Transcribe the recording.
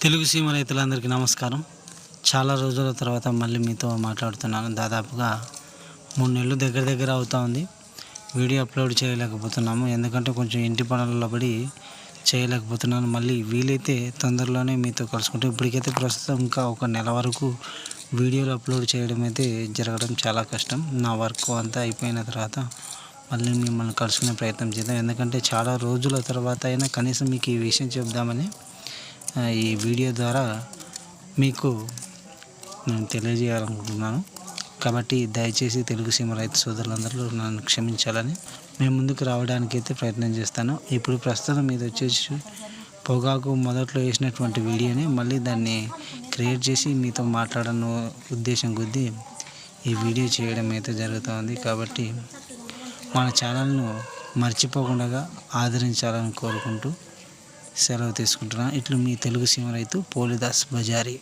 తెలుగు సీమ రైతులందరికీ నమస్కారం. చాలా రోజుల తర్వాత మళ్ళీ మీతో మాట్లాడుతున్నాను. దాదాపుగా 3 నెలలు దగ్గర అవుతా ఉంది. వీడియో అప్లోడ్ చేయలేకపోతున్నాము, ఎందుకంటే కొంచెం ఇంటి పనులలో పడి చేయలేకపోతున్నాను. మళ్ళీ వీలైతే తొందరలోనే మీతో కలుసుకుంటే, ఇప్పటికైతే ప్రస్తుతం ఇంకా ఒక నెల వరకు వీడియోలు అప్లోడ్ చేయడం అయితే జరగడం చాలా కష్టం. నా వర్క్ అంతా అయిపోయిన తర్వాత మళ్ళీ మిమ్మల్ని కలుసుకునే ప్రయత్నం చేద్దాం. ఎందుకంటే చాలా రోజుల తర్వాత అయినా కనీసం మీకు ఈ విషయం చెప్దామని ఈ వీడియో ద్వారా మీకు నేను తెలియజేయాలనుకుంటున్నాను. కాబట్టి దయచేసి తెలుగు సీమ రైతు సోదరులందరూ నన్ను క్షమించాలని మేము ముందుకు రావడానికి అయితే ప్రయత్నం చేస్తాను. ఇప్పుడు ప్రస్తుతం ఇది వచ్చేసి పొగాకు మొదట్లో వేసినటువంటి వీడియోని మళ్ళీ దాన్ని క్రియేట్ చేసి మీతో మాట్లాడను ఉద్దేశం కొద్దీ ఈ వీడియో చేయడం అయితే జరుగుతుంది. కాబట్టి మన ఛానల్ను మర్చిపోకుండా ఆదరించాలని కోరుకుంటూ సెలవు తీసుకుంటున్నాను. ఇట్లు మీ తెలుగు సీమ రైతు పోలిదాస్ బజారీ.